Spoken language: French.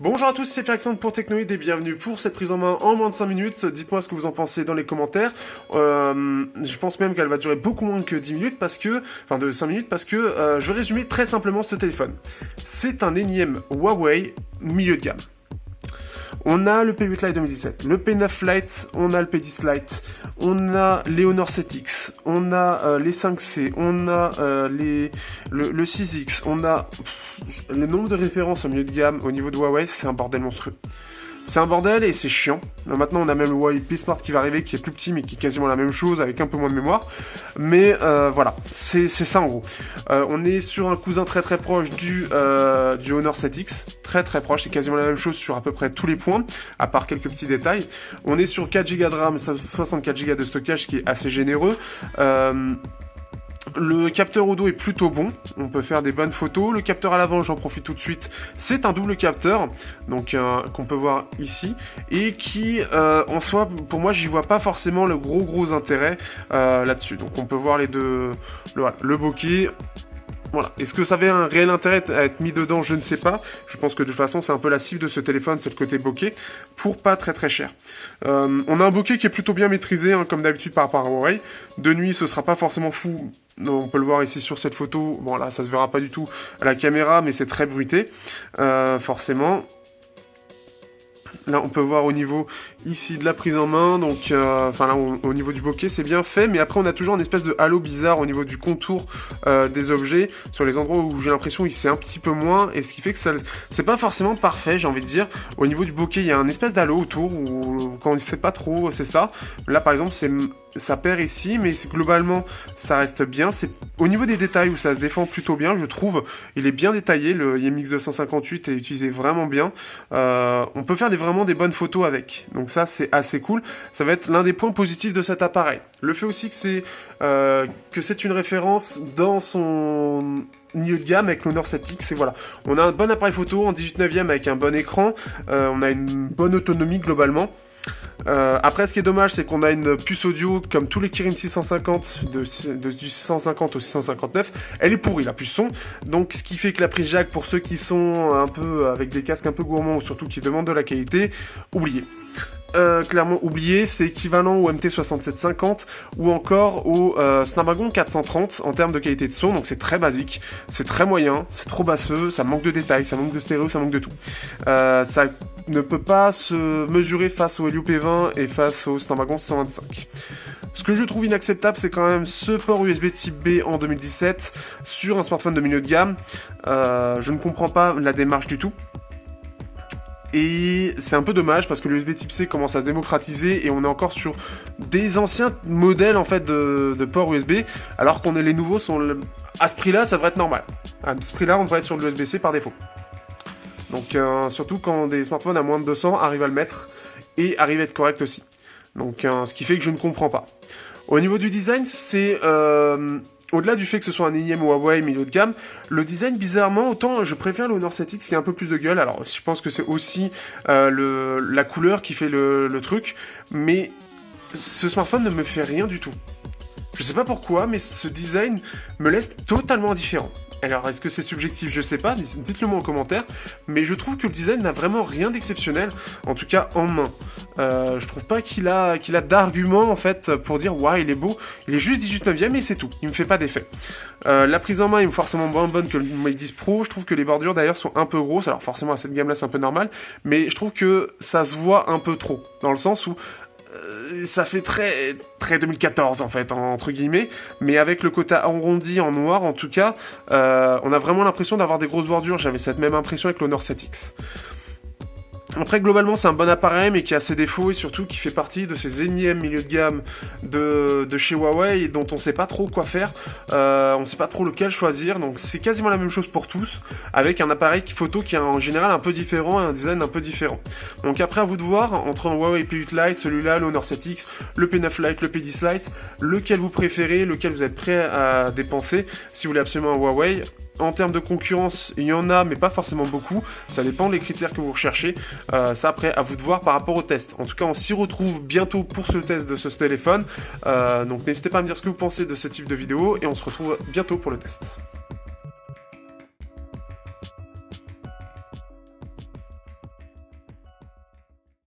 Bonjour à tous, c'est Pierre-Alexandre pour Technoïd et bienvenue pour cette prise en main en moins de 5 minutes. Dites-moi ce que vous en pensez dans les commentaires. Je pense même qu'elle va durer beaucoup moins que 10 minutes parce que, enfin de 5 minutes parce que je vais résumer très simplement ce téléphone. C'est un énième Huawei milieu de gamme. On a le P8 Lite 2017, le P9 Lite, on a le P10 Lite, on a les Honor 7X, on a les 5C, on a le 6X, on a le nombre de références au milieu de gamme au niveau de Huawei, c'est un bordel monstrueux. C'est un bordel et c'est chiant. Là, maintenant, on a même le Huawei P Smart qui va arriver, qui est plus petit mais qui est quasiment la même chose avec un peu moins de mémoire. Mais voilà, c'est ça en gros. On est sur un cousin très proche du Honor 7X, très proche. C'est quasiment la même chose sur à peu près tous les points, à part quelques petits détails. On est sur 4 Go de RAM, 64 Go de stockage, qui est assez généreux. Le capteur au dos est plutôt bon, on peut faire des bonnes photos. Le capteur à l'avant, j'en profite tout de suite, c'est un double capteur, donc qu'on peut voir ici, et qui, en soi, pour moi, j'y vois pas forcément le gros intérêt là-dessus. Donc on peut voir les deux, le bokeh. Voilà. Est-ce que ça avait un réel intérêt à être mis dedans? Je ne sais pas. Je pense que de toute façon, c'est un peu la cible de ce téléphone, c'est le côté bokeh, pour pas très cher. On a un bokeh qui est plutôt bien maîtrisé, hein, comme d'habitude par rapport à Huawei. De nuit, ce sera pas forcément fou. On peut le voir ici sur cette photo. Bon, là, ça se verra pas du tout à la caméra, mais c'est très bruité, forcément. Là, on peut voir au niveau ici de la prise en main, donc enfin là, au niveau du bokeh, c'est bien fait, mais après, on a toujours une espèce de halo bizarre au niveau du contour des objets, sur les endroits où j'ai l'impression qu'il c'est un petit peu moins, et ce qui fait que ça, c'est pas forcément parfait, j'ai envie de dire. Au niveau du bokeh, il y a un espèce d'halo autour, où quand on ne sait pas trop, c'est ça. Là, par exemple, ça perd ici, mais globalement, ça reste bien. C'est au niveau des détails où ça se défend plutôt bien, je trouve. Il est bien détaillé, le IMX 258 est utilisé vraiment bien. On peut faire vraiment des bonnes photos avec, donc ça c'est assez cool. Ça va être l'un des points positifs de cet appareil. Le fait aussi que c'est une référence dans son milieu de gamme avec l'Honor 7X, et voilà. On a un bon appareil photo en 18/9 avec un bon écran, on a une bonne autonomie globalement. Après, ce qui est dommage, c'est qu'on a une puce audio comme tous les Kirin 650 du 650 au 659. Elle est pourrie, la puce son. Donc, ce qui fait que la prise jack, pour ceux qui sont un peu avec des casques un peu gourmands ou surtout qui demandent de la qualité, oubliez. Clairement oublié, c'est équivalent au MT6750 ou encore au Snapdragon 430 en termes de qualité de son, donc c'est très basique, c'est très moyen, c'est trop basseux, ça manque de détails, ça manque de stéréo, ça manque de tout. Ça ne peut pas se mesurer face au Helio P20 et face au Snapdragon 625. Ce que je trouve inacceptable, c'est quand même ce port USB type B en 2017 sur un smartphone de milieu de gamme. Je ne comprends pas la démarche du tout. Et c'est un peu dommage parce que le USB type C commence à se démocratiser et on est encore sur des anciens modèles en fait de port USB, alors qu'on est les nouveaux sont à ce prix-là, ça devrait être normal. À ce prix-là, on devrait être sur le USB-C par défaut. Donc surtout quand des smartphones à moins de 200 arrivent à le mettre et arrivent à être corrects aussi. Donc ce qui fait que je ne comprends pas. Au niveau du design, c'est au-delà du fait que ce soit un énième Huawei milieu de gamme, le design, bizarrement, autant je préfère le Honor 7X qui a un peu plus de gueule. Alors, je pense que c'est aussi la couleur qui fait le truc, mais ce smartphone ne me fait rien du tout. Je sais pas pourquoi, mais ce design me laisse totalement indifférent. Alors, est-ce que c'est subjectif? Je sais pas, dites-le moi en commentaire, mais je trouve que le design n'a vraiment rien d'exceptionnel, en tout cas en main. Je trouve pas qu'il a d'arguments, en fait, pour dire « Waouh, il est beau », il est juste 18/9 et c'est tout, il me fait pas d'effet. La prise en main est forcément moins bonne que le Mate 10 Pro, je trouve que les bordures d'ailleurs sont un peu grosses, alors forcément à cette gamme-là c'est un peu normal, mais je trouve que ça se voit un peu trop, dans le sens où ça fait très 2014 en fait, entre guillemets, mais avec le côté arrondi en noir en tout cas, on a vraiment l'impression d'avoir des grosses bordures. J'avais cette même impression avec l'Honor 7X. Après, globalement, c'est un bon appareil, mais qui a ses défauts et surtout qui fait partie de ces énièmes milieux de gamme de chez Huawei et dont on sait pas trop quoi faire, on sait pas trop lequel choisir, donc c'est quasiment la même chose pour tous, avec un appareil photo qui est en général un peu différent et un design un peu différent. Donc après, à vous de voir, entre un Huawei P8 Lite, celui-là, le Honor 7X, le P9 Lite, le P10 Lite, lequel vous préférez, lequel vous êtes prêt à dépenser, si vous voulez absolument un Huawei. En termes de concurrence, il y en a, mais pas forcément beaucoup. Ça dépend des critères que vous recherchez. Ça, après, à vous de voir par rapport au test. En tout cas, on s'y retrouve bientôt pour ce test de ce téléphone. Donc, n'hésitez pas à me dire ce que vous pensez de ce type de vidéo. Et on se retrouve bientôt pour le test.